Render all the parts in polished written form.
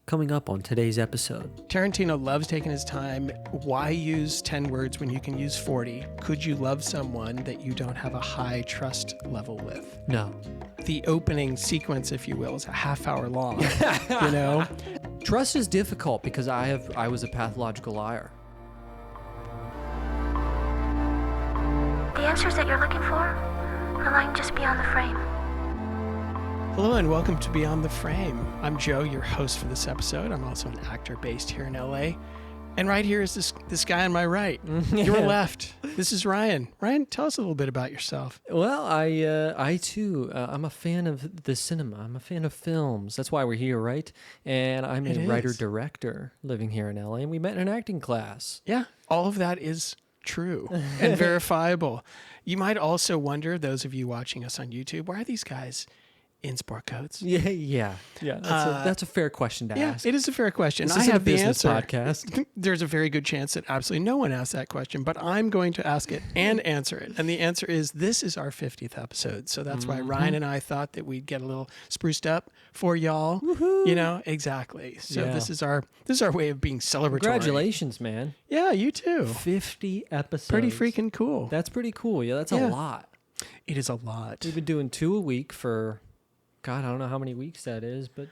coming up on today's episode. Tarantino loves taking his time. Why use 10 words when you can use 40? Could you love someone that you don't have a high trust level with? No. The opening sequence, if you will, is a half hour long, you know? Trust is difficult because I was a pathological liar. The answers that you're looking for are lying just beyond the frame. Hello and welcome to Beyond the Frame. I'm Joe, your host for this episode. I'm also an actor based here in LA. And right here is this guy on my right. Your left. This is Ryan. Ryan, tell us a little bit about yourself. Well, I too, I'm a fan of the cinema. I'm a fan of films. That's why we're here, right? And I'm a writer-director living here in LA, and we met in an acting class. Yeah, all of that is true and verifiable. You might also wonder, those of you watching us on YouTube, why are these guys in sport coats? Yeah. That's a fair question to ask. It is a fair question. This I isn't have a the business answer. podcast. There's a very good chance that absolutely no one asked that question, but I'm going to ask it and answer it. And the answer is this is our 50th episode. So that's why Ryan and I thought that we'd get a little spruced up for y'all. Woohoo. You know, exactly. So this is our way of being celebratory. Congratulations, man. Yeah, you too. 50 episodes. Pretty freaking cool. That's pretty cool. Yeah, that's a lot. It is a lot. We've been doing 2 a week for, God, I don't know how many weeks that is, but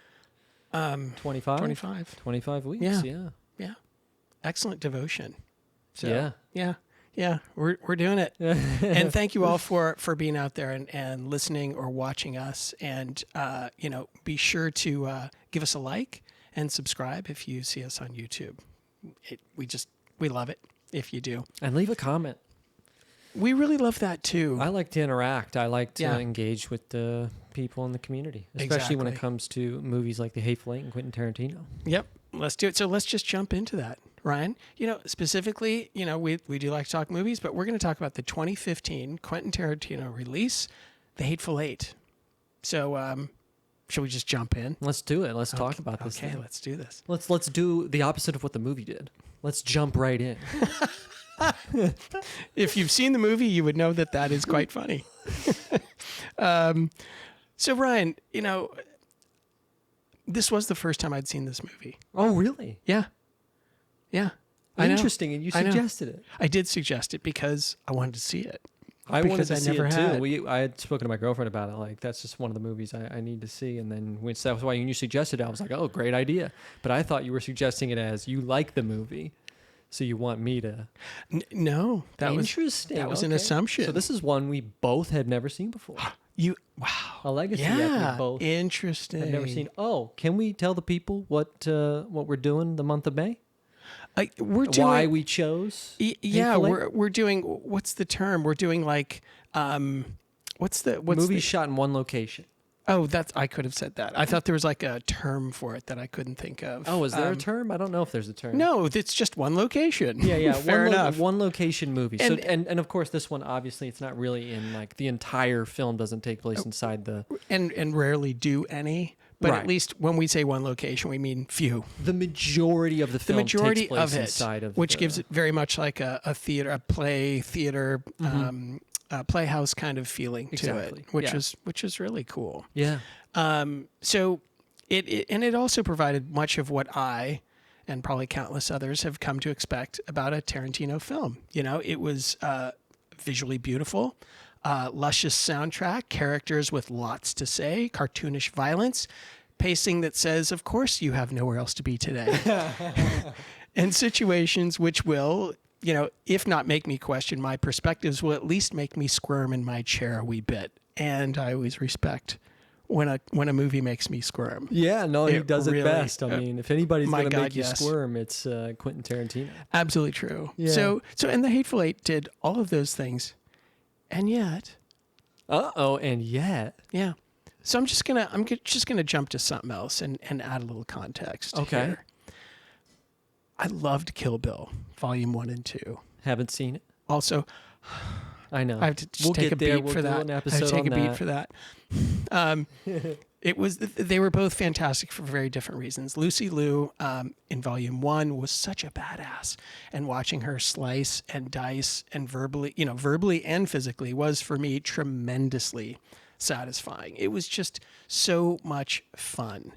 25? 25 weeks, yeah. Excellent devotion. So, yeah. We're doing it. And thank you all for being out there and listening or watching us. And, be sure to give us a like and subscribe if you see us on YouTube. We love it if you do. And leave a comment. We really love that too. I like to interact. I like to engage with the people in the community, especially when it comes to movies like The Hateful Eight and Quentin Tarantino. Yep. Let's do it. So let's just jump into that. Ryan, specifically, we do like to talk movies, but we're going to talk about the 2015 Quentin Tarantino release, The Hateful Eight. So, shall we just jump in? Let's do it. Let's talk about this. Okay, let's do this. Let's do the opposite of what the movie did. Let's jump right in. If you've seen the movie, you would know that is quite funny. So Ryan, this was the first time I'd seen this movie. Oh, really? Yeah. Interesting, and you suggested it. I did suggest it because I wanted to see it. I wanted to see never it had. too. I had spoken to my girlfriend about it. Like, that's just one of the movies I need to see. And then that was why when you suggested it, I was like, oh, great idea. But I thought you were suggesting it as you like the movie. So you want me to? No, that interesting. That was an assumption. So this is one we both had never seen before. Wow, a legacy that we both interesting. had never seen. Oh, can we tell the people what we're doing the month of May? We're doing why we chose. We're doing. What's the term? We're doing like what's movies shot in one location. Oh, I could have said that. I thought there was like a term for it that I couldn't think of. Oh, is there a term? I don't know if there's a term. No, it's just one location. Yeah. Fair enough. One location movie. And of course, this one, obviously, it's not really in, like, the entire film doesn't take place inside the... And rarely do any. But right. At least when we say one location, we mean few. The majority of the film takes place inside of which gives it very much like a theater, a play, theater... playhouse kind of feeling to it, which is really cool. Yeah. So it also provided much of what I and probably countless others have come to expect about a Tarantino film. It was visually beautiful, luscious soundtrack, characters with lots to say, cartoonish violence, pacing that says, "Of course you have nowhere else to be today," and situations which will, if not make me question my perspectives, will at least make me squirm in my chair a wee bit. And I always respect when a movie makes me squirm. Yeah, no, he does really, it best. I mean, if anybody's going to make you yes. squirm, it's Quentin Tarantino. Absolutely true. Yeah. So and The Hateful Eight did all of those things, and yet. And yet. Yeah. So I'm just gonna jump to something else and add a little context. Okay. Here. I loved Kill Bill, Volume 1 and 2. Haven't seen it. Also, I know. I have to just take a beat for that. I have to take a beat for that. They were both fantastic for very different reasons. Lucy Liu in Volume 1 was such a badass, and watching her slice and dice and verbally and physically was for me tremendously satisfying. It was just so much fun.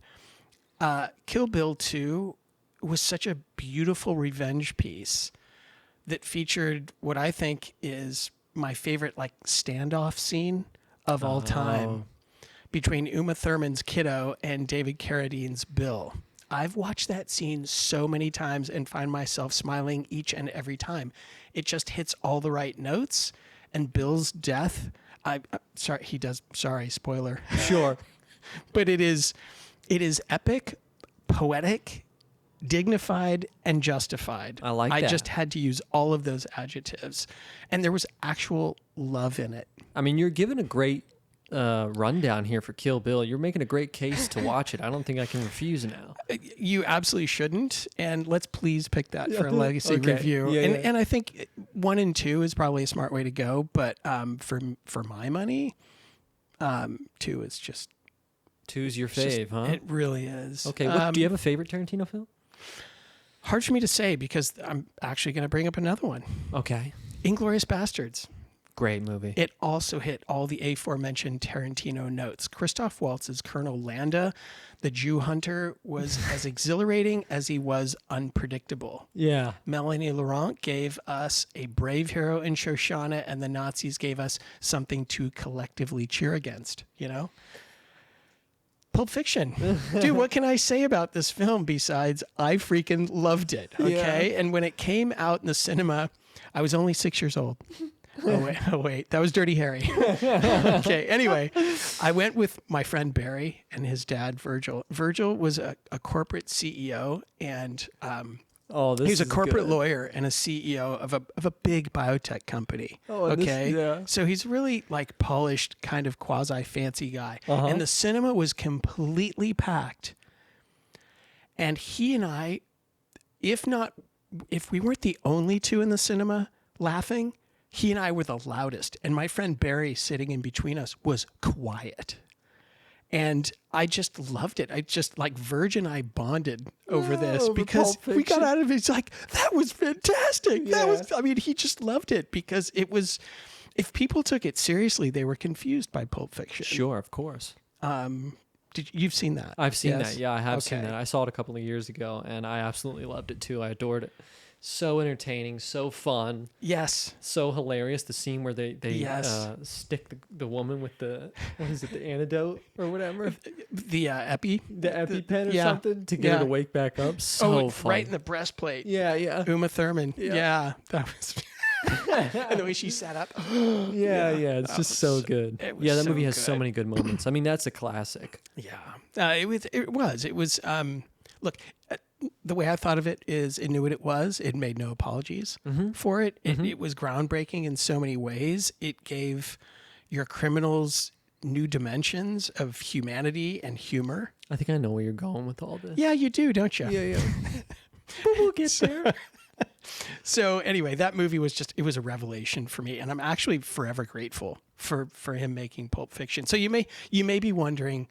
Kill Bill 2 was such a beautiful revenge piece that featured what I think is my favorite like standoff scene of all time between Uma Thurman's Kiddo and David Carradine's Bill. I've watched that scene so many times and find myself smiling each and every time. It just hits all the right notes, and Bill's death, sorry, spoiler. Sure. But it is epic, poetic, dignified, and justified. I like that. I just had to use all of those adjectives. And there was actual love in it. I mean, you're giving a great rundown here for Kill Bill. You're making a great case to watch it. I don't think I can refuse now. You absolutely shouldn't. And let's please pick that for a legacy review. Yeah, and I think 1 and 2 is probably a smart way to go. But for my money, 2 is just... 2's your fave, huh? It really is. Okay, do you have a favorite Tarantino film? Hard for me to say because I'm actually going to bring up another one. Okay. Inglourious Bastards. Great movie. It also hit all the aforementioned Tarantino notes. Christoph Waltz's Colonel Landa, the Jew hunter, was as exhilarating as he was unpredictable. Yeah. Melanie Laurent gave us a brave hero in Shoshana, and the Nazis gave us something to collectively cheer against, you know? Pulp Fiction. Dude, what can I say about this film besides I freaking loved it, okay? Yeah. And when it came out in the cinema, I was only 6 years old. Oh, wait. That was Dirty Harry. Okay, anyway, I went with my friend Barry and his dad, Virgil. Virgil was a corporate CEO, and he's a corporate lawyer and a CEO of a big biotech company. So he's really like polished, kind of quasi fancy guy. And the cinema was completely packed. And he and I, if we weren't the only two in the cinema laughing, he and I were the loudest. And my friend Barry, sitting in between us, was quiet. And I just loved it. I just like Verge and I bonded over this because we got out of it. It's like, that was fantastic. Yeah. He just loved it because it was, if people took it seriously, they were confused by Pulp Fiction. Sure, of course. You've seen that? I've seen that. Yeah, I have seen that. I saw it a couple of years ago and I absolutely loved it too. I adored it. So entertaining, so fun. Yes. So hilarious. The scene where they stick the woman with the, what is it, the antidote or whatever? The epi? The EpiPen or something to get her to wake back up. So fun. Right in the breastplate. Yeah. Uma Thurman. Yeah. That was... and the way she sat up. Yeah. It's just so good. That movie has so many good moments. I mean, that's a classic. Yeah. It was. Look, the way I thought of it is it knew what it was. It made no apologies for it. It was groundbreaking in so many ways. It gave your criminals new dimensions of humanity and humor. I think I know where you're going with all this. Yeah, you do, don't you? Yeah. But we'll get there. So anyway, that movie was it was a revelation for me. And I'm actually forever grateful for him making Pulp Fiction. So you may be wondering,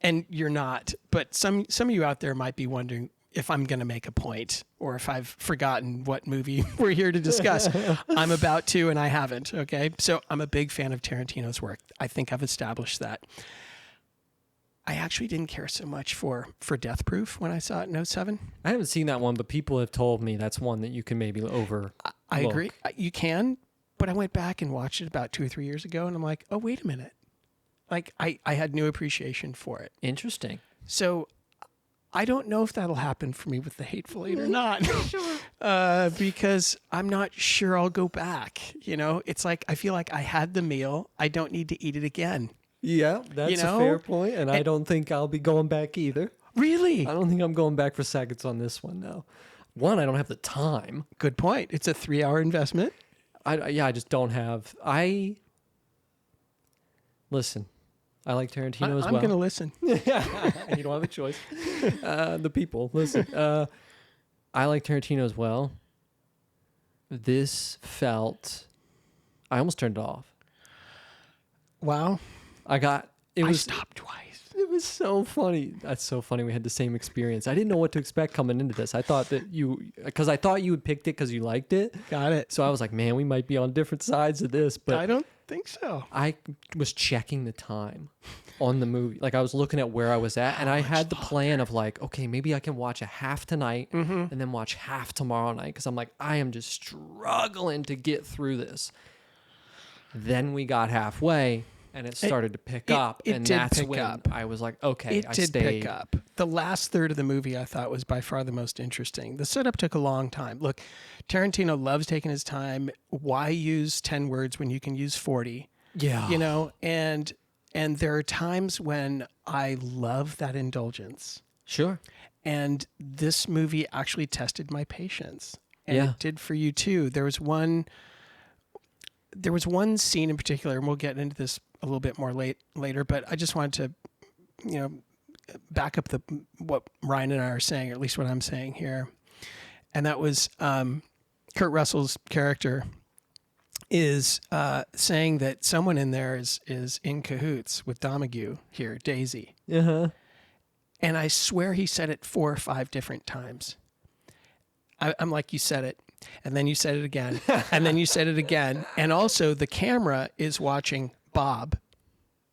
and you're not, but some of you out there might be wondering if I'm going to make a point or if I've forgotten what movie we're here to discuss. I'm about to, and I haven't. Okay. So I'm a big fan of Tarantino's work. I think I've established that. I actually didn't care so much for Death Proof when I saw it in 2007. I haven't seen that one, but people have told me that's one that you can maybe over. I agree. You can, but I went back and watched it about 2 or 3 years ago and I'm like, oh, wait a minute. Like I had new appreciation for it. Interesting. So I don't know if that'll happen for me with the Hateful Eight or not. Because I'm not sure I'll go back. You know, it's like, I feel like I had the meal. I don't need to eat it again. Yeah, that's a fair point. And I don't think I'll be going back either. Really? I don't think I'm going back for seconds on this one now. One, I don't have the time. Good point. It's a 3-hour investment. I just don't have. Listen. I like Tarantino as well. I'm going to listen. You don't have a choice. The people, listen. I like Tarantino as well. This felt... I almost turned it off. Wow. I stopped twice. It was so funny. That's so funny. We had the same experience. I didn't know what to expect coming into this. I thought that because I thought you had picked it because you liked it. Got it. So I was like, man, we might be on different sides of this. But I don't think so. I was checking the time. on the movie. Like I was looking at where I was at, and I had the plan of like, okay, maybe I can watch a half tonight and then watch half tomorrow night, because I'm like, I am just struggling to get through this. Then we got halfway, and it started to pick up, and that's when I was like, okay, I stayed. Pick up. The last third of the movie I thought was by far the most interesting. The setup took a long time. Look, Tarantino loves taking his time. Why use 10 words when you can use 40? Yeah. You know, and there are times when I love that indulgence. Sure. And this movie actually tested my patience. And Yeah. it did for you too. There was one scene in particular, and we'll get into this a little bit more later, but I just wanted to, back up what Ryan and I are saying, or at least what I'm saying here. And that was Kurt Russell's character is saying that someone in there is in cahoots with Domergue here, Daisy. Uh-huh. And I swear he said it 4 or 5 different times. I'm like, you said it. And then you said it again. And then you said it again. And also the camera is watching Bob.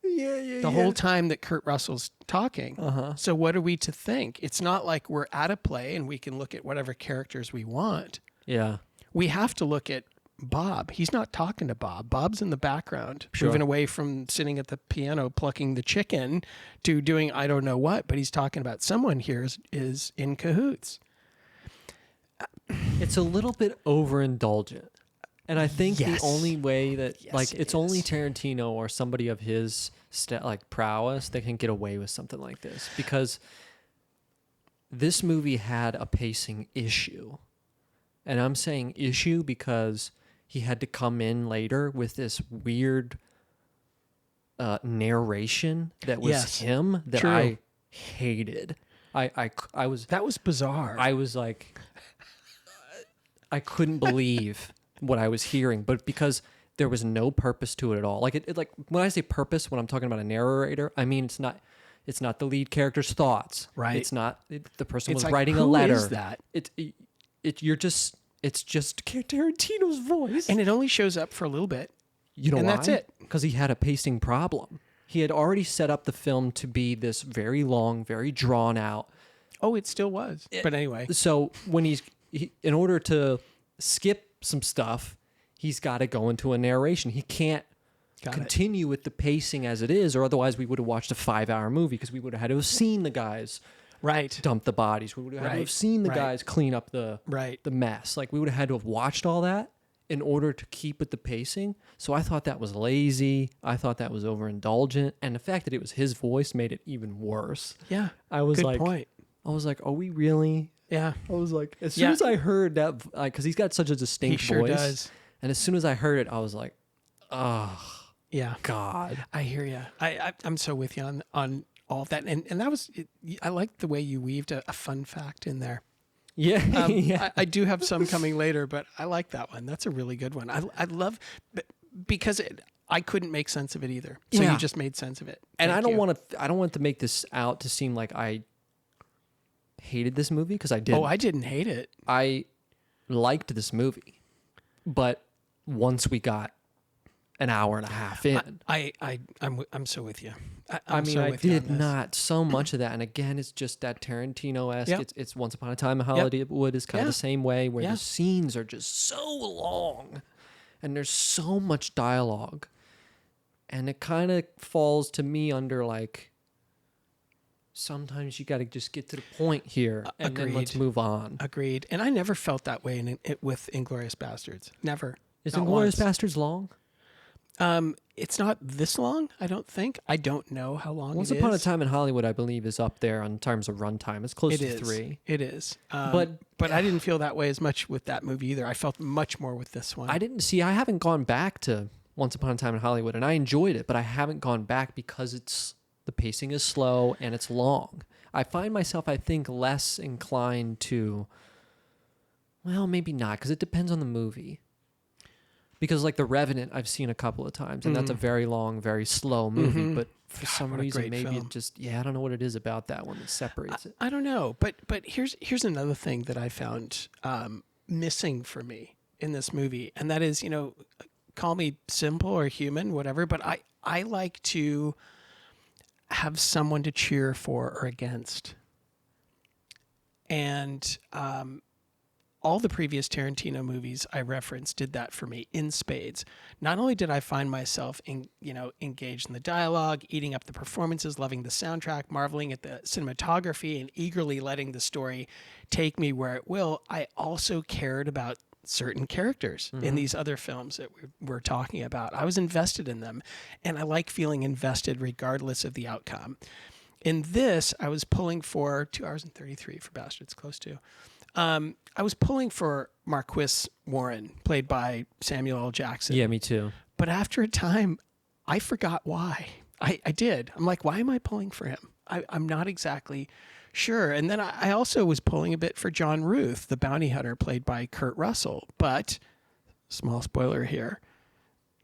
The whole time that Kurt Russell's talking. Uh-huh. So what are we to think? It's not like we're at a play and we can look at whatever characters we want. Yeah. We have to look at Bob. He's not talking to Bob. Bob's in the background, Sure. moving away from sitting at the piano plucking the chicken to doing I don't know what, but he's talking about someone here is in cahoots. It's a little bit overindulgent. And I think Yes. the only way that, Yes, like, it it's only is. Tarantino or somebody of his prowess that can get away with something like this, because this movie had a pacing issue. And I'm saying issue because he had to come in later with this weird narration that was Yes. him that True. I hated. I was That was bizarre. I was like, I couldn't believe what I was hearing, but because there was no purpose to it at all. Like it like when I say purpose, when I'm talking about a narrator, I mean it's not the lead character's thoughts. Right. It's not the person It's was like, writing a who letter. is that? It's just Tarantino's voice. And it only shows up for a little bit. You know and why? that's it. Because he had a pacing problem. He had already set up the film to be this very long, very drawn out. Oh, it still was. But anyway. So when in order to skip some stuff, he's got to go into a narration. He can't continue with the pacing as it is, or otherwise we would have watched a 5-hour movie, because we would have had to have seen the guys dump the bodies. We would have had to have seen the guys clean up the mess. Like we would have had to have watched all that in order to keep with the pacing. So I thought that was lazy. I thought that was overindulgent. And the fact that it was his voice made it even worse. Yeah. I was Good point. I was like, are we really? Yeah. I was like, as soon as I heard that, because he's got such a distinct He sure voice. does. And as soon as I heard it, I was like, oh, Yeah. God. I hear you. I'm so with you on all of that. And that was, I like the way you weaved a fun fact in there. Yeah. Yeah. I do have some coming later, but I like that one. That's a really good one. I love, because I couldn't make sense of it either. So Yeah. you just made sense of it. And Thank I you. don't want to make this out to seem like I hated this movie, because I didn't. Oh, I didn't hate it. I liked this movie. But once we got an hour and a half in, I'm so with you. I mean, so I with you on did this. not so much of that. And again, it's just that Tarantino-esque. Yep. It's Once Upon a Time in Hollywood is kind of Yeah. the same way, where Yeah. the scenes are just so long and there's so much dialogue. And it kind of falls to me under like, sometimes you got to just get to the point here and then let's Agreed. move on. Agreed. And I never felt that way with Inglourious Bastards. Never. Is Not Inglourious once. Bastards long? It's not this long, I don't think. I don't know how long Once it is. Upon a Time in Hollywood, I believe, is up there in terms of runtime. It's close It to is. 3. It is. But- but I didn't feel that way as much with that movie either. I felt much more with this one. I haven't gone back to Once Upon a Time in Hollywood, and I enjoyed it, but I haven't gone back because the pacing is slow and it's long. I find myself, I think, less inclined to, well, maybe not, because it depends on the movie. Because like The Revenant, I've seen a couple of times, and that's a very long, very slow movie, but for some what a reason, great maybe film. it just, I don't know what it is about that one that separates it. I don't know, but here's another thing that I found missing for me in this movie, and that is, call me simple or human, whatever, but I like to have someone to cheer for or against. And all the previous Tarantino movies I referenced did that for me in spades. Not only did I find myself engaged in the dialogue, eating up the performances, loving the soundtrack, marveling at the cinematography, and eagerly letting the story take me where it will, I also cared about certain characters in these other films that we're talking about. I was invested in them, and I like feeling invested regardless of the outcome. In this, I was pulling for 2 hours and 33 for Bastards, close to. I was pulling for Marquis Warren, played by Samuel L. Jackson. Yeah, me too. But after a time, I forgot why. I did. I'm like, why am I pulling for him? I'm not exactly sure. And then I also was pulling a bit for John Ruth, the bounty hunter played by Kurt Russell. But, small spoiler here,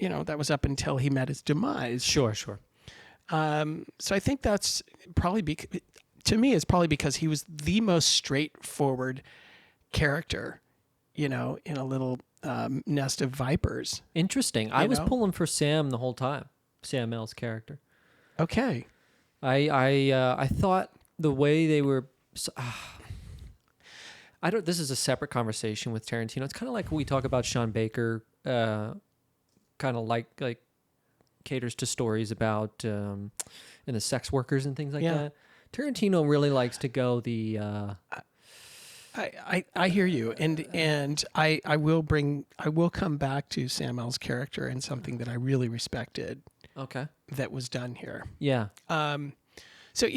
that was up until he met his demise. Sure. So I think that's probably, to me, it's probably because he was the most straightforward character, in a little nest of vipers. Interesting. I was pulling for Sam the whole time. Sam L's character. Okay. I thought the way they were. This is a separate conversation with Tarantino. It's kind of like when we talk about Sean Baker, kind of like caters to stories about in the sex workers and things like that. Tarantino really likes to go the. I hear you, and I will come back to Sam L's character and something that I really respected. Okay. That was done here. Yeah. So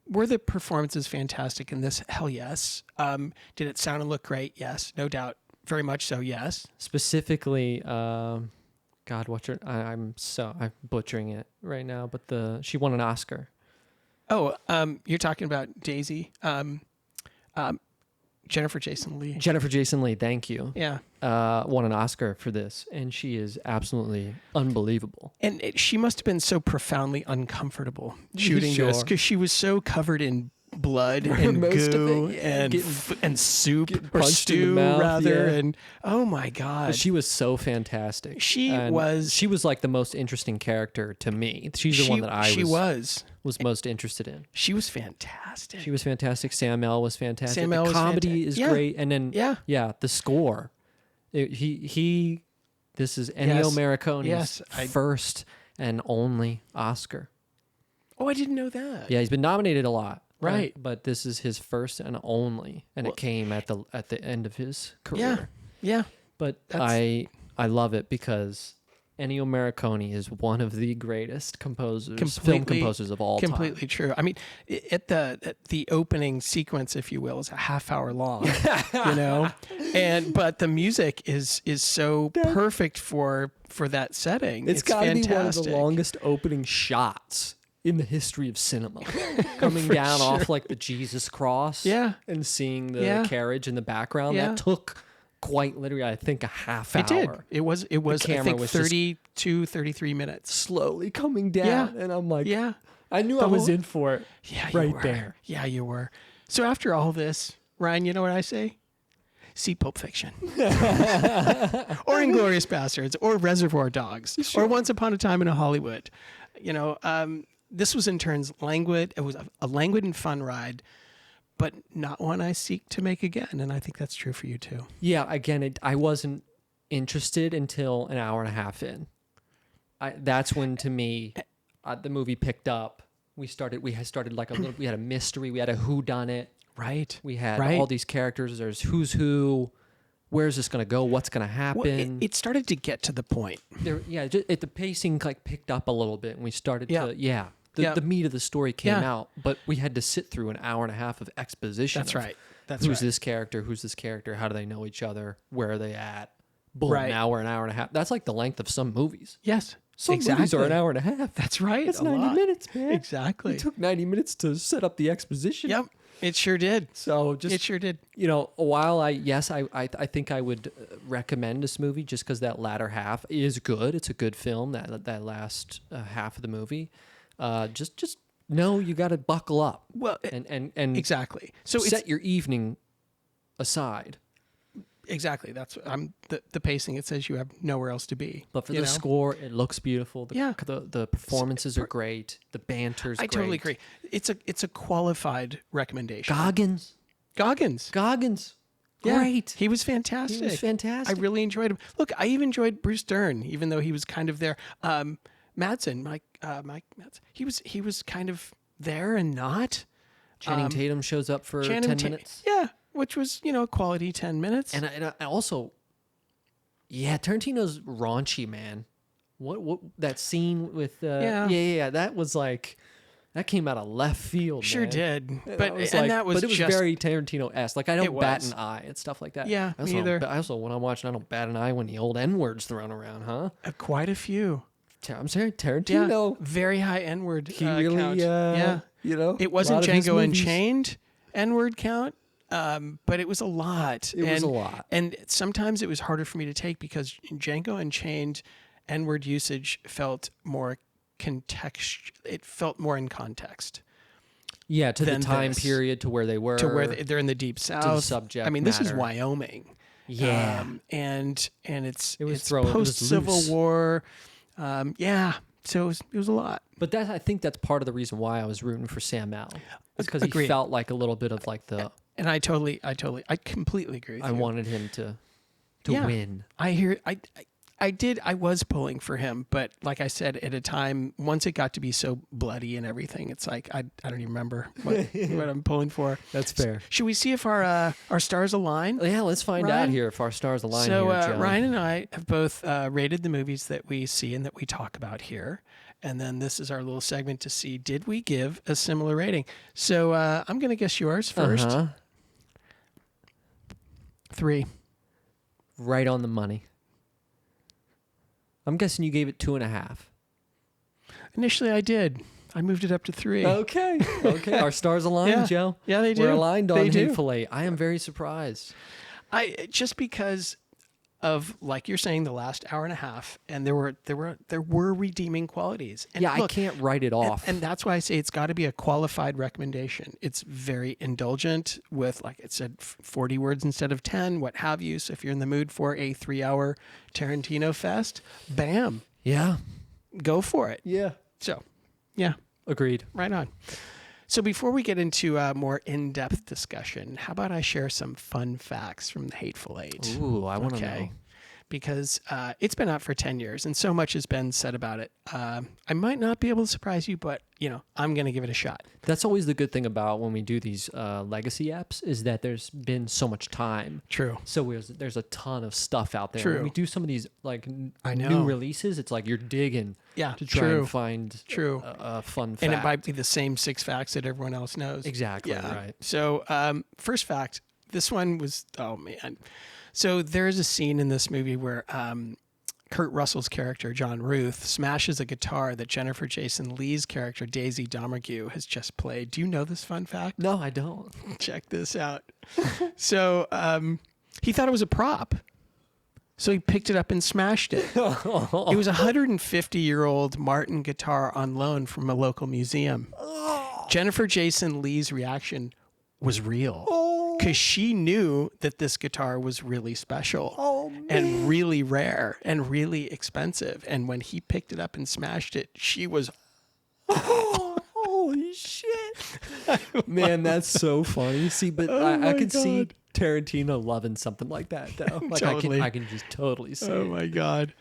were the performances fantastic in this? Hell yes. Did it sound and look great? Yes, no doubt. Very much so. Yes. Specifically, God, I'm butchering it right now, but she won an Oscar. Oh, you're talking about Daisy. Jennifer Jason Leigh. Jennifer Jason Leigh, thank you. Yeah. Won an Oscar for this, and she is absolutely unbelievable. And she must have been so profoundly uncomfortable shooting Sure. this because she was so covered in blood and Most of goo it, and soup or punched in the stew mouth, rather. yeah. And oh my God. But she was so fantastic. She And was- She was like the most interesting character to me. She's the one that I was most interested in. She was fantastic. She was fantastic. Sam L was fantastic. Sam The L was comedy is Yeah. great, and then Yeah. the score. This is Ennio Yes. Morricone's Yes, first and only Oscar. Oh, I didn't know that. Yeah, he's been nominated a lot, Right. But this is his first and only, and it came at the end of his career. Yeah. But I love it because Ennio Morricone is one of the greatest film composers of all time. Completely true. I mean, at the opening sequence, if you will, is a half hour long, but the music is so perfect for that setting. It's got to be one of the fantastic. longest opening shots in the history of cinema. Coming down off like the Jesus cross, and seeing the carriage in the background. Yeah. That took quite literally, I think, a half hour. It did. It was. I camera think was 32, 33 minutes. Slowly coming down, and I'm like, Yeah. I knew I was in for it. Yeah, right you were. there. Yeah, you were. So after all this, Ryan, you know what I say? See Pulp Fiction, or Inglourious Bastards, or Reservoir Dogs, or Once Upon a Time in Hollywood. This was in turns languid. It was a languid and fun ride, but not one I seek to make again. And I think that's true for you too. Yeah, again, I wasn't interested until an hour and a half in. That's when, to me, the movie picked up. We had started like we had a mystery. We had a whodunit. Right. We had all these characters. There's who's who. Where's this going to go? What's going to happen? Well, it started to get to the point. The pacing like picked up a little bit, and we started to the meat of the story came out, but we had to sit through an hour and a half of exposition. That's right. Who's this character? Who's this character? How do they know each other? Where are they at? Boom, Right. an hour and a half. That's like the length of some movies. Yes. Some movies are an hour and a half. That's right. That's a 90 lot. minutes, man. Exactly. It took 90 minutes to set up the exposition. Yep. It sure did. So It sure did. While I think I would recommend this movie just because that latter half is good. It's a good film. That last half of the movie, just know you got to buckle up. Well, and exactly. So set your evening aside. Exactly. That's the pacing. It says you have nowhere else to be. But for you the know? score, it looks beautiful. Yeah. The performances are great. The banter's I great. totally agree. It's a qualified recommendation. Goggins. Yeah, Great. he was fantastic. He was fantastic. I really enjoyed him. Look, I even enjoyed Bruce Dern, even though he was kind of there. Madsen, Mike Madsen, he was kind of there and not. Channing Tatum shows up for 10 minutes. Yeah, which was, a quality 10 minutes. And I also, Tarantino's raunchy, man. What that scene with that was like, that came out of left field. Sure man. did, But but it was just very Tarantino-esque. Like I don't bat an eye and stuff like that. Yeah, I also me either. I also when I'm watching, I don't bat an eye when the old N-word's thrown around, huh? Quite a few. I'm sorry, Tarantino. Very high N-word. He really, count. it wasn't Django Unchained N-word count. But it was a lot. It was a lot. And sometimes it was harder for me to take because Django Unchained N-word usage felt more it felt more in context. Yeah, to the time period, to where they were. To where they're in the Deep South. To the subject I mean, this is matter. Wyoming. Yeah. And it's loose. post-Civil War. So it was a lot. But I think that's part of the reason why I was rooting for Sam L. Because he felt like a little bit of like the... And I completely agree with you. I wanted him to win. I was pulling for him, but like I said, at a time, once it got to be so bloody and everything, it's like, I don't even remember what I'm pulling for. That's fair. Should we see if our stars align? Yeah, let's find out here if our stars align so, here, Joe. Ryan and I have both rated the movies that we see and that we talk about here. And then this is our little segment to see, did we give a similar rating? So I'm going to guess yours first. 3. Right on the money. I'm guessing you gave it 2.5. Initially, I did. I moved it up to 3. Okay. Our stars aligned, Joe. Yeah, they do. We're aligned on They do. Hateful Eight. I am very surprised. Just because of, like you're saying, the last hour and a half, and there were redeeming qualities. And yeah, look, I can't write it off. And that's why I say it's got to be a qualified recommendation. It's very indulgent with, like it said, 40 words instead of 10, what have you. So if you're in the mood for a 3-hour Tarantino fest, bam. Yeah. Go for it. Yeah. So, yeah. Agreed. Right on. So before we get into a more in-depth discussion, how about I share some fun facts from the Hateful Eight? Ooh, I want to know. Because it's been out for 10 years and so much has been said about it. I might not be able to surprise you, but, I'm going to give it a shot. That's always the good thing about when we do these legacy apps is that there's been so much time. True. So there's a ton of stuff out there. True. When we do some of these I know. new releases, it's like you're digging to try and find a fun fact. And it might be the same 6 facts that everyone else knows. Exactly, right. So first fact, this one was, oh man. So there is a scene in this movie where Kurt Russell's character, John Ruth, smashes a guitar that Jennifer Jason Leigh's character, Daisy Domergue, has just played. Do you know this fun fact? No, I don't. Check this out. So he thought it was a prop. So he picked it up and smashed it. It was a 150-year-old Martin guitar on loan from a local museum. Jennifer Jason Leigh's reaction was real. Because she knew that this guitar was really special and really rare and really expensive. And when he picked it up and smashed it, she was, holy shit. Man, that's so funny. See, but I could see Tarantino loving something like that, though. Like Totally. I can just totally see oh it. my God.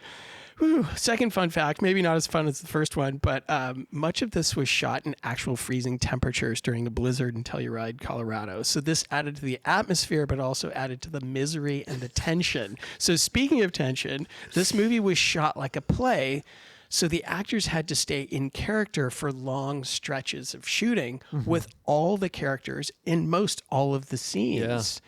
Whew. Second fun fact, maybe not as fun as the first one, but much of this was shot in actual freezing temperatures during a blizzard in Telluride, Colorado. So this added to the atmosphere, but also added to the misery and the tension. So speaking of tension, this movie was shot like a play. So the actors had to stay in character for long stretches of shooting with all the characters in most all of the scenes.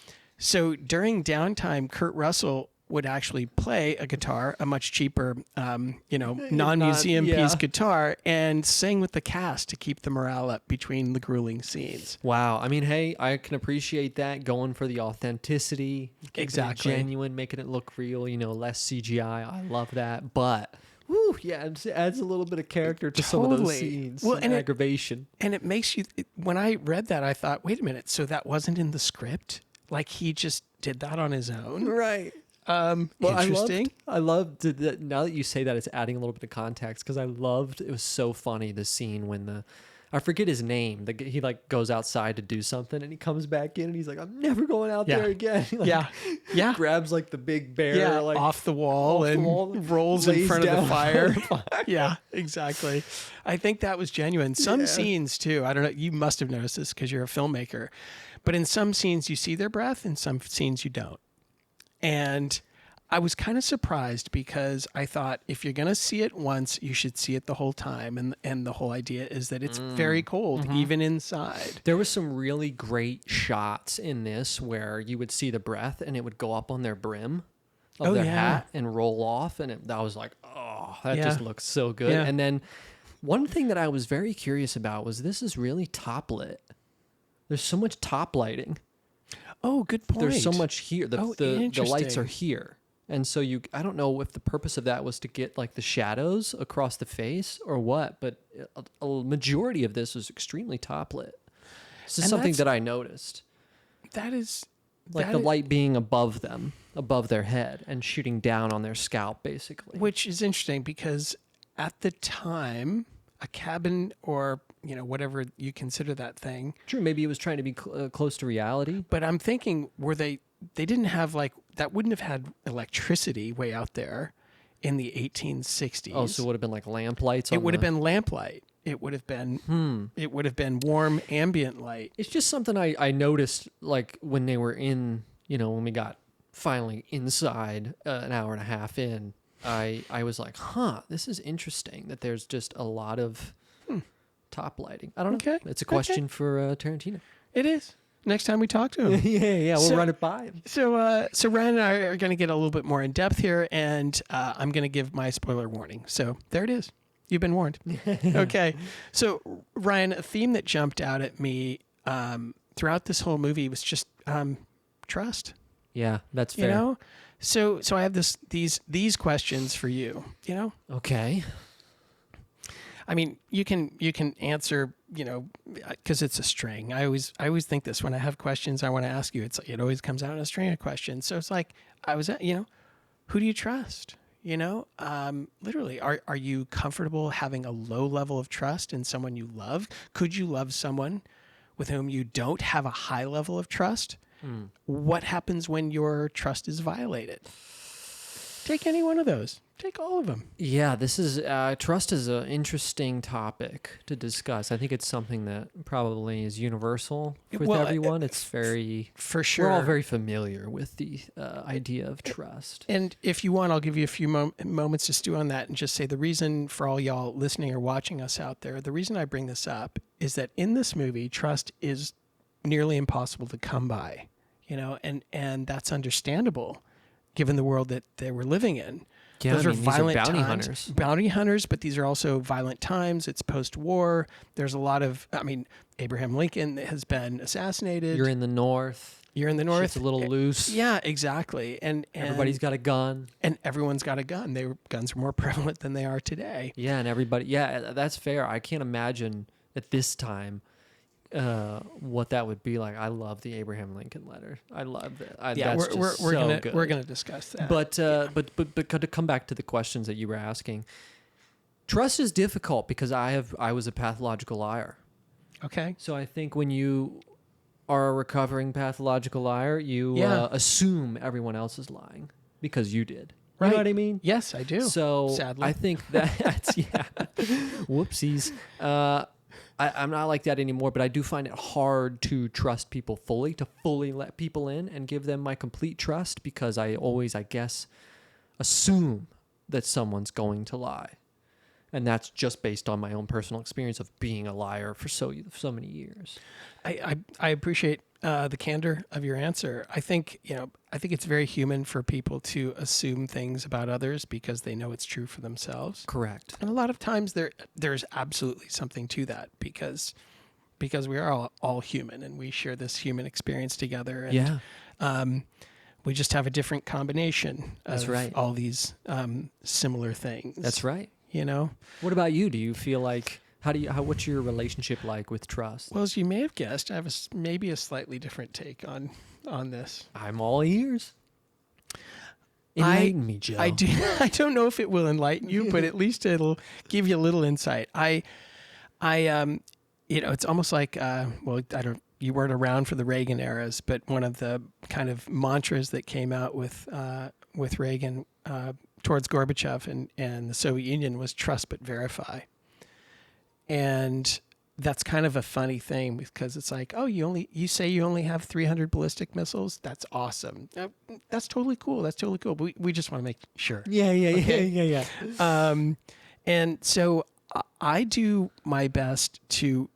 Yeah. So during downtime, Kurt Russell would actually play a guitar, a much cheaper, non-museum piece guitar, and sing with the cast to keep the morale up between the grueling scenes. Wow. I mean, hey, I can appreciate that, going for the authenticity, Exactly. genuine, making it look real, less CGI. I love that. But, it adds a little bit of character to some of those scenes. Well, and aggravation. And it makes you, when I read that, I thought, wait a minute, so that wasn't in the script? like he just did that on his own. Right. Interesting. I loved that. Now that you say that, it's adding a little bit of context because I loved. It was so funny the scene when I forget his name. He like goes outside to do something and he comes back in and he's like, "I'm never going out there again." He, like, yeah. Grabs like the big bear like off the wall and rolls in front of the fire. Yeah, exactly. I think that was genuine. Some scenes too. I don't know. You must have noticed this because you're a filmmaker, but in some scenes you see their breath, in some scenes you don't. And I was kind of surprised because I thought if you're going to see it once, you should see it the whole time. And the whole idea is that it's very cold, even inside. There was some really great shots in this where you would see the breath and it would go up on their brim of their hat and roll off. And that was like, oh, that just looks so good. Yeah. And then one thing that I was very curious about was this is really top lit. There's so much top lighting. Oh, good point. There's so much here. The lights are interesting. here. And so I don't know if the purpose of that was to get like the shadows across the face or what, but a majority of this was extremely top lit. This is And something that's- that I noticed. That is Like that the is- light being above them, above their head and shooting down on their scalp basically. which is interesting because at the time, a cabin or whatever you consider that thing. True, maybe it was trying to be close to reality. But I'm thinking, they didn't have that wouldn't have had electricity way out there in the 1860s. Oh, so it would have been like lamp lights. It would have been lamplight. It would have been warm ambient light. It's just something I noticed, like when they were in, when we got finally inside an hour and a half in, I was like, this is interesting that there's just a lot of top lighting. I don't know. Okay. It's a question for Tarantino. It is. Next time we talk to him. yeah, we'll So- run it by him. So Ryan and I are going to get a little bit more in depth here, and I'm going to give my spoiler warning. So there it is. You've been warned. Okay. So Ryan, a theme that jumped out at me throughout this whole movie was just trust. Yeah, that's fair. You know. So I have these questions for you. Okay. I mean, you can answer, because it's a string. I always think this when I have questions I want to ask you. It always comes out in a string of questions. So it's like who do you trust? Literally, are you comfortable having a low level of trust in someone you love? Could you love someone with whom you don't have a high level of trust? What happens when your trust is violated? Take any one of those. Take all of them. Yeah, this is trust is an interesting topic to discuss. I think it's something that probably is universal with everyone. It's very for sure. We're all very familiar with the idea of trust. And if you want, I'll give you a few moments to stew on that and just say the reason for all y'all listening or watching us out there, the reason I bring this up is that in this movie, trust is nearly impossible to come by, and that's understandable given the world that they were living in. Yeah, Those are these violent bounty times. hunters. Bounty hunters, but these are also violent times. It's post-war. There's a lot of, Abraham Lincoln has been assassinated. You're in the north. Shit's a little loose. Yeah, exactly. And Everybody's got a gun. And everyone's got a gun. Guns are more prevalent than they are today. Yeah, and everybody. Yeah, that's fair. I can't imagine at this time what that would be like. I love the Abraham Lincoln letter. I love that. Yeah, Good. we're gonna discuss that. But to come back to the questions that you were asking, trust is difficult because I was a pathological liar. Okay. So I think when you are a recovering pathological liar, you assume everyone else is lying because you did. You know what I mean? Yes, I do. So sadly, I think that's whoopsies. I'm not like that anymore, but I do find it hard to trust people fully, to fully let people in and give them my complete trust because I always, I guess, assume that someone's going to lie. And that's just based on my own personal experience of being a liar for so many years. I appreciate the candor of your answer. I think it's very human for people to assume things about others because they know it's true for themselves. Correct. And a lot of times there's absolutely something to that because we are all human and we share this human experience together. And, we just have a different combination of all these similar things. That's right. What about you? Do you feel like what's your relationship like with trust? Well, as you may have guessed, I have maybe a slightly different take on on this? I'm all ears. Enlighten me, Joe. I do. I don't know if it will enlighten you, but at least it'll give you a little insight. It's almost like, you weren't around for the Reagan eras, but one of the kind of mantras that came out with Reagan towards Gorbachev and the Soviet Union was trust but verify. And that's kind of a funny thing because it's like, oh, you say you only have 300 ballistic missiles? That's awesome. That's totally cool. But we just want to make sure. Yeah. And so I do my best to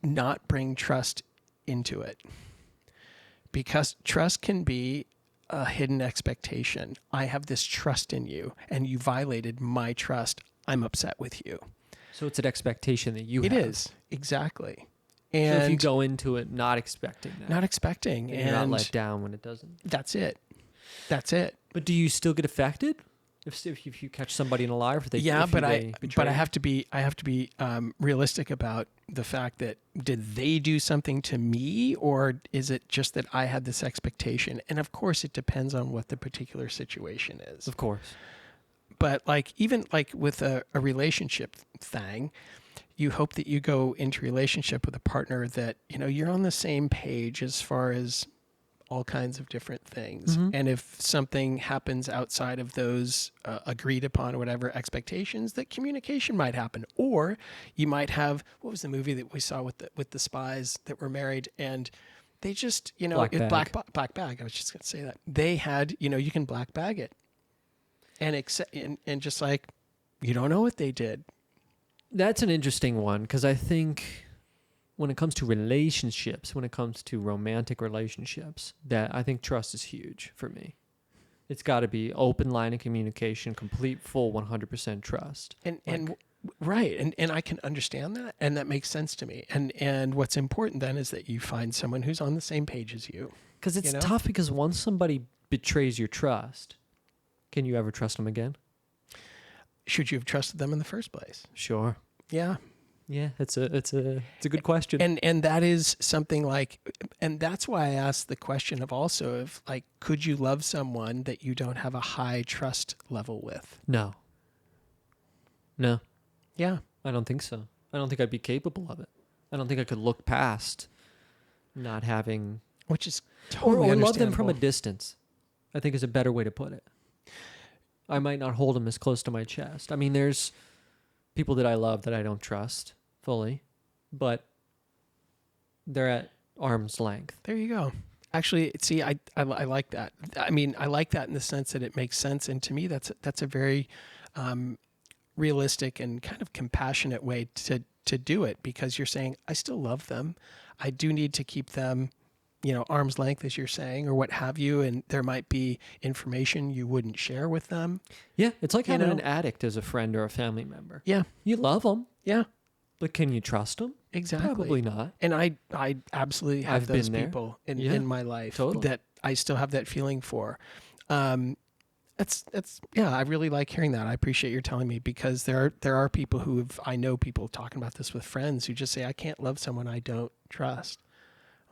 not bring trust into it, because trust can be a hidden expectation. I have this trust in you and you violated my trust. I'm upset with you. So it's an expectation that you have. It is, exactly. So And if you go into it not expecting that. and you're not let down when it doesn't. That's it. But do you still get affected if you catch somebody in a lie? But I have to be realistic about the fact that did they do something to me, or is it just that I had this expectation? And of course, it depends on what the particular situation is. Of course. But even with a relationship thing, you hope that you go into a relationship with a partner that, you're on the same page as far as all kinds of different things. Mm-hmm. And if something happens outside of those agreed upon or whatever expectations, that communication might happen. Or you might have, what was the movie that we saw with the spies that were married and they just, Black bag. I was just going to say that. They had, you can black bag it. And just like, you don't know what they did. That's an interesting one, because I think when it comes to relationships, when it comes to romantic relationships, that I think trust is huge for me. It's got to be open line of communication, complete, full 100% trust. Right. And I can understand that. And that makes sense to me. And what's important then is that you find someone who's on the same page as you. Because it's tough, because once somebody betrays your trust, can you ever trust them again? Should you have trusted them in the first place? Sure. Yeah. Yeah, it's a good question. And that is something and that's why I asked the question of could you love someone that you don't have a high trust level with? No. Yeah. I don't think so. I don't think I'd be capable of it. I don't think I could look past not having... Which is totally or love them from a understandable. distance, I think is a better way to put it. I might not hold them as close to my chest. I mean, there's people that I love that I don't trust fully, but they're at arm's length. There you go. Actually, see, I like that. I mean, I like that in the sense that it makes sense. And to me, that's a very realistic and kind of compassionate way to do it, because you're saying, I still love them. I do need to keep them, arm's length, as you're saying, or what have you. And there might be information you wouldn't share with them. Yeah, it's like having an addict as a friend or a family member. Yeah. You love them. Yeah. But can you trust them? Exactly. Probably not. And I absolutely have I've those been there. people in my life that I still have that feeling for. I really like hearing that. I appreciate your telling me, because there are people I know people talking about this with friends who just say, I can't love someone I don't trust.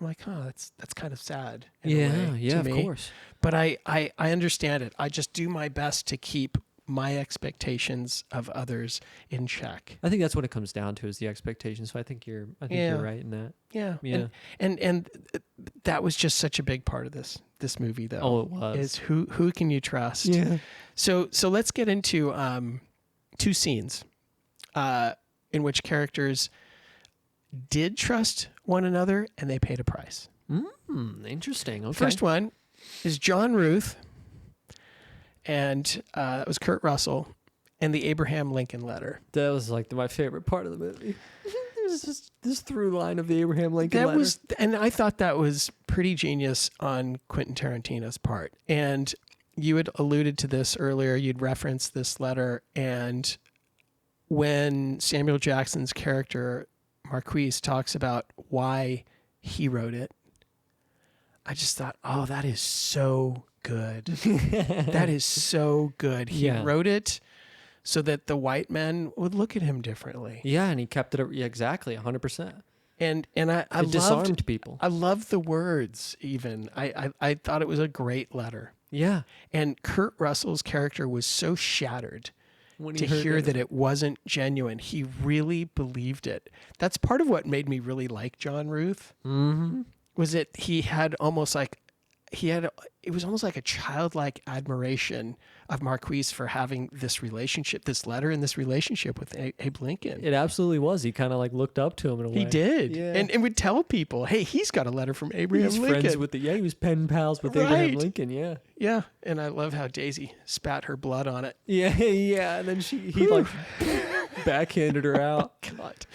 I'm like, that's kind of sad. Of course. But I understand it. I just do my best to keep my expectations of others in check. I think that's what it comes down to, is the expectations. So I think you're right in that. Yeah. Yeah. And that was just such a big part of this movie, though. Oh, it was. Is who can you trust? Yeah. So let's get into two scenes in which characters did trust one another and they paid a price. Interesting. Okay. First one is John Ruth, and that was Kurt Russell, and the Abraham Lincoln letter. That was like my favorite part of the movie. There's just this through line of the Abraham Lincoln letter. And I thought that was pretty genius on Quentin Tarantino's part. And you had alluded to this earlier. You'd referenced this letter, and when Samuel Jackson's character Marquise talks about why he wrote it, I just thought, oh, that is so good. That is so good. He wrote it so that the white men would look at him differently. Yeah, and he kept it exactly 100%. And I It disarmed people. I love the words. Even I thought it was a great letter. Yeah. And Kurt Russell's character was so shattered When to he heard hear that it wasn't genuine. He really believed it. That's part of what made me really like John Ruth. Mm-hmm. Was that he had almost like it was almost like a childlike admiration of Marquise for having this relationship, this letter and this relationship with Abe Lincoln. It absolutely was. He kind of like looked up to him in a way. He did. Yeah. And would tell people, hey, he's got a letter from Abraham He's Lincoln. friends with he was pen pals with Right. Abraham Lincoln, yeah. Yeah. And I love how Daisy spat her blood on it. Yeah, yeah. And then he like backhanded her out. God.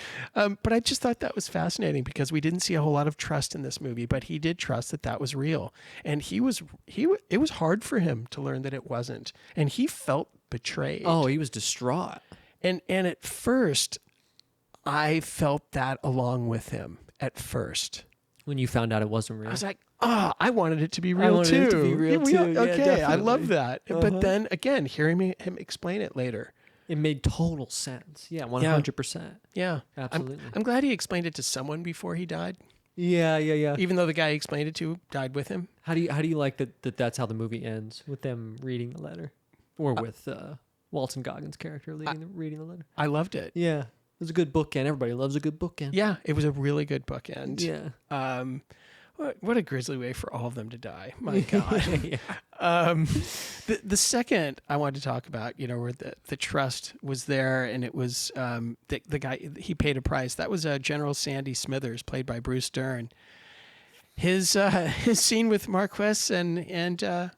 But I just thought that was fascinating because we didn't see a whole lot of trust in this movie, but he did trust that was real. And it was hard for him to learn that it wasn't. And he felt betrayed. Oh, he was distraught. And at first, I felt that along with him at first. When you found out it wasn't real. I was like, I wanted it to be real too. It to be real too. Okay, Yeah, I love definitely. that. But then again, hearing him explain it later. It made total sense. Yeah, 100%. Yeah. Absolutely. I'm glad he explained it to someone before he died. Yeah. Even though the guy he explained it to died with him. How do you like that's how the movie ends, with them reading the letter? Or with Walton Goggins' character reading the letter? I loved it. Yeah. It was a good bookend. Everybody loves a good bookend. Yeah, it was a really good bookend. Yeah. What a grisly way for all of them to die. My God. Yeah. The second I wanted to talk about, where the trust was there, and it was the guy, he paid a price. That was General Sandy Smithers, played by Bruce Dern. His scene with Marquess and the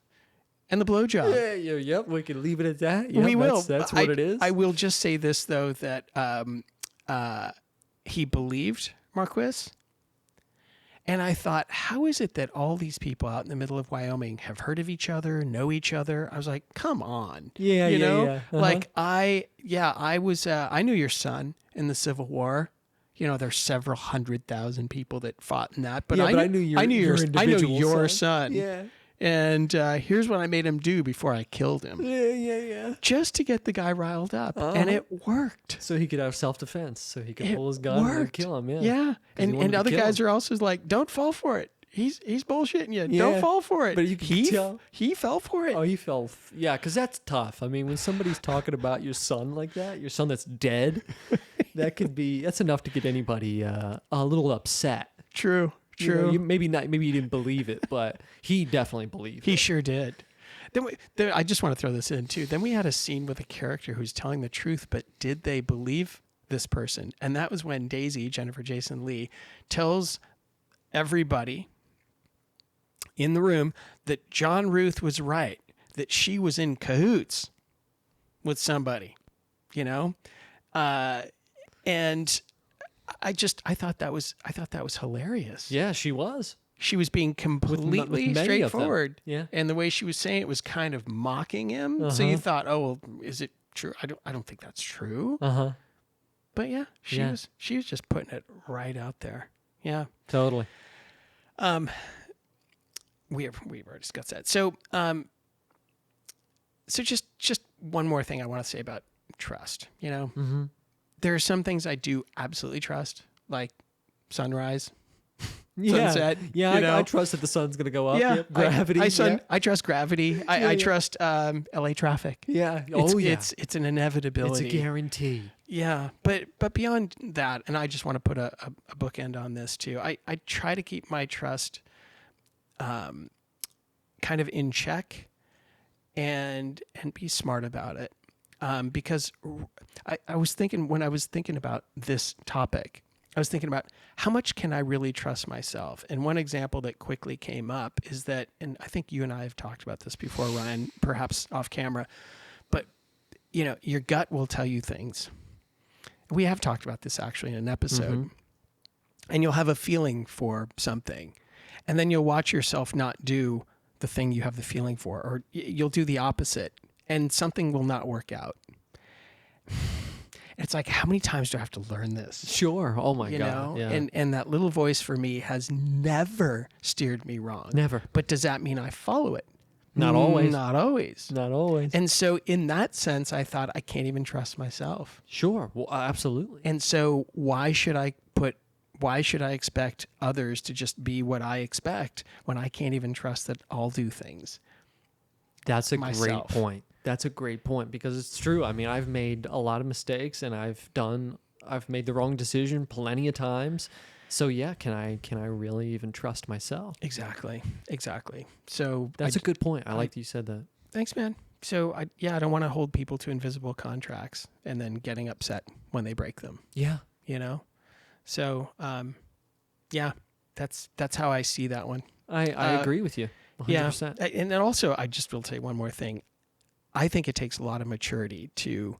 blowjob. Yep. We can leave it at that. Yep, We will. That's what it is. I will just say this though, that he believed Marquess. And I thought, how is it that all these people out in the middle of Wyoming have heard of each other, know each other? I was like, come on. Yeah, you yeah, know? yeah. Uh-huh. Like I knew your son in the Civil War. There's several 100,000 people that fought in that, but Yeah, I knew your individual your son. son. Yeah. And here's what I made him do before I killed him. Yeah. Just to get the guy riled up. And it worked. So he could have self-defense. So he could It pull his gun and worked. kill him. Yeah. Yeah. 'Cause he wanted And to other kill guys him. are also like, don't fall for it. He's bullshitting you. Yeah. Don't fall for it. But you can tell. He fell for it. Oh, he fell. Yeah, because that's tough. I mean, when somebody's talking about your son like that, your son that's dead, that's enough to get anybody a little upset. True. Maybe you didn't believe it, but he definitely believed He it. sure did. Then I just want to throw this in too. Then we had a scene with a character who's telling the truth, but did they believe this person? And that was when Daisy, Jennifer Jason Leigh, tells everybody in the room that John Ruth was right, that she was in cahoots with somebody, and I thought that was hilarious. Yeah, she was. She was being completely with many of them. straightforward. Yeah. And the way she was saying it was kind of mocking him. So you thought, oh, well, is it true? I don't think that's true. Uh-huh. But yeah, she was just putting it right out there. Yeah. Totally. We've already discussed that. So just one more thing I want to say about trust. Mm-hmm. There are some things I do absolutely trust, like sunrise, Yeah. sunset. Yeah, I trust that the sun's going to go up. Yeah, Yep. Gravity. I trust gravity. I trust LA traffic. Yeah. It's an inevitability. It's a guarantee. Yeah, but beyond that, and I just want to put a bookend on this too. I try to keep my trust kind of in check and be smart about it. Because I was thinking, when I was thinking about this topic, I was thinking about how much can I really trust myself? And one example that quickly came up is that, and I think you and I have talked about this before, Ryan, perhaps off camera, but your gut will tell you things. We have talked about this actually in an episode. And you'll have a feeling for something, and then you'll watch yourself not do the thing you have the feeling for, or you'll do the opposite, and something will not work out. It's like, how many times do I have to learn this? Sure. Oh my You God. know? Yeah. And that little voice for me has never steered me wrong. Never. But does that mean I follow it? Not always. Not always. Not always. And so in that sense, I thought I can't even trust myself. Sure. Well, absolutely. And so why should I put why should I expect others to just be what I expect when I can't even trust that I'll do things? That's a myself. great point. That's a great point because it's true. I mean, I've made a lot of mistakes and I've made the wrong decision plenty of times. So yeah, can I really even trust myself? Exactly. So That's a good point. I like that you said that. Thanks, man. So I don't want to hold people to invisible contracts and then getting upset when they break them. Yeah. You know? So, that's how I see that one. I agree with you. 100%. Yeah. And then also, I just will say one more thing. I think it takes a lot of maturity to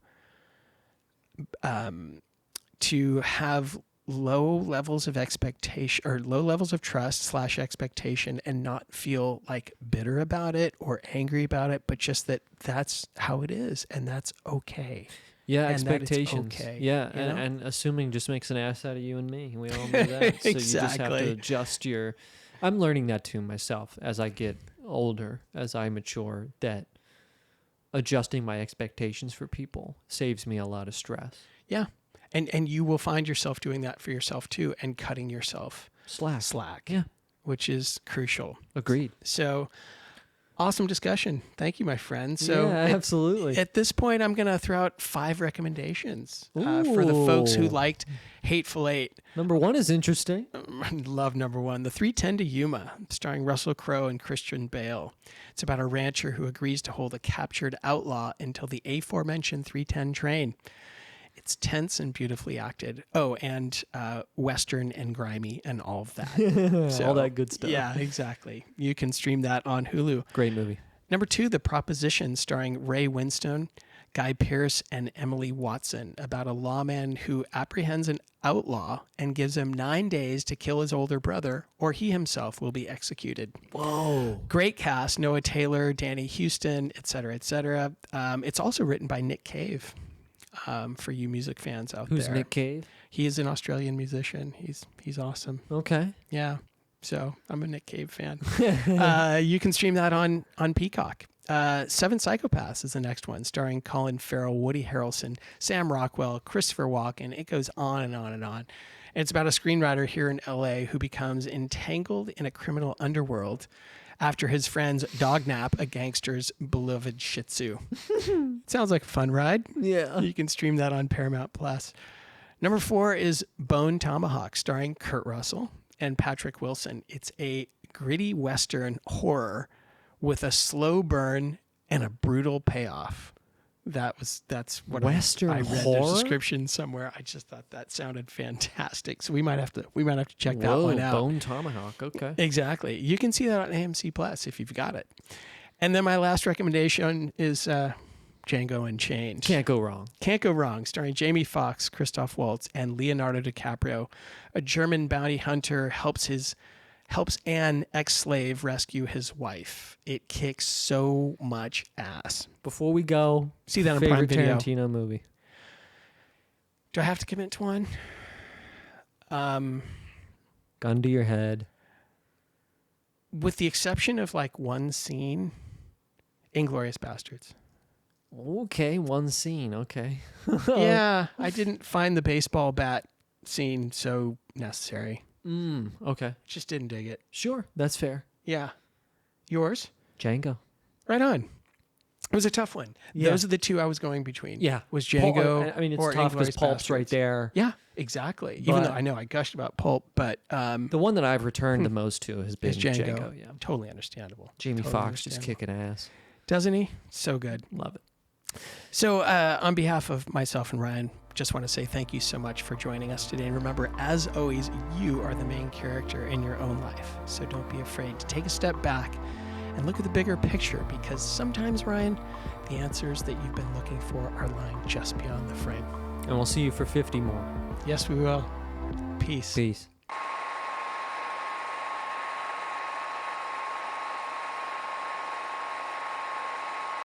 have low levels of expectation or low levels of trust / expectation and not feel like bitter about it or angry about it, but just that that's how it is and that's okay. Yeah, and expectations. Okay, yeah, you know? and assuming just makes an ass out of you and me. We all know that. So you just have Exactly. to adjust your... I'm learning that too myself as I get older, as I mature, that adjusting my expectations for people saves me a lot of stress. Yeah. And you will find yourself doing that for yourself too and cutting yourself slack. Yeah. Which is crucial. Agreed. So awesome discussion. Thank you, my friend. So yeah, absolutely. At this point, I'm going to throw out 5 recommendations for the folks who liked Hateful Eight. Number 1 is interesting. Love number 1. The 3:10 to Yuma, starring Russell Crowe and Christian Bale. It's about a rancher who agrees to hold a captured outlaw until the aforementioned 3:10 train. It's tense and beautifully acted. Oh, and Western and grimy and all of that. So, all that good stuff. Yeah, exactly. You can stream that on Hulu. Great movie. Number 2, The Proposition, starring Ray Winstone, Guy Pearce, and Emily Watson, about a lawman who apprehends an outlaw and gives him 9 days to kill his older brother, or he himself will be executed. Whoa. Great cast, Noah Taylor, Danny Houston, et cetera, et cetera. It's also written by Nick Cave. For you music fans out there. Who's Nick Cave? He is an Australian musician. He's awesome. Okay. Yeah. So I'm a Nick Cave fan. You can stream that on Peacock. 7 Psychopaths is the next one, starring Colin Farrell, Woody Harrelson, Sam Rockwell, Christopher Walken. It goes on and on and on. It's about a screenwriter here in LA who becomes entangled in a criminal underworld after his friends dognap a gangster's beloved Shih Tzu. Sounds like a fun ride. Yeah. You can stream that on Paramount Plus. Number 4 is Bone Tomahawk, starring Kurt Russell and Patrick Wilson. It's a gritty Western horror with a slow burn and a brutal payoff. That's what Western I read horror? the description somewhere. I just thought that sounded fantastic. So we might have to check that Whoa, one out. Bone Tomahawk. Okay. Exactly. You can see that on AMC Plus if you've got it. And then my last recommendation is Django Unchained. Can't go wrong. Can't go wrong. Starring Jamie Foxx, Christoph Waltz, and Leonardo DiCaprio. A German bounty hunter helps an ex-slave rescue his wife. It kicks so much ass. Before we go, See that on favorite Prime Video. Tarantino movie. Do I have to commit to one? Gun to your head. With the exception of like one scene, Inglourious Bastards. Okay, one scene. Okay. Yeah, I didn't find the baseball bat scene so necessary. Okay. Just didn't dig it. Sure, that's fair. Yeah. Yours? Django. Right on. It was a tough one. Yeah. Those are the 2 I was going between. Yeah. Was Django I mean, it's or tough because Inglourious Pulp's right Bastards. there. Yeah, exactly. Even But- though I know I gushed about Pulp, but The one that I've returned the most to has been it's Django. Django. Yeah. Totally understandable. Jamie Totally Foxx just understandable. kicking ass. Doesn't he? So good. Love it. So on behalf of myself and Ryan, just want to say thank you so much for joining us today. And remember, as always, you are the main character in your own life. So don't be afraid to take a step back and look at the bigger picture, because sometimes, Ryan, the answers that you've been looking for are lying just beyond the frame. And we'll see you for 50 more. Yes, we will. Peace. Peace.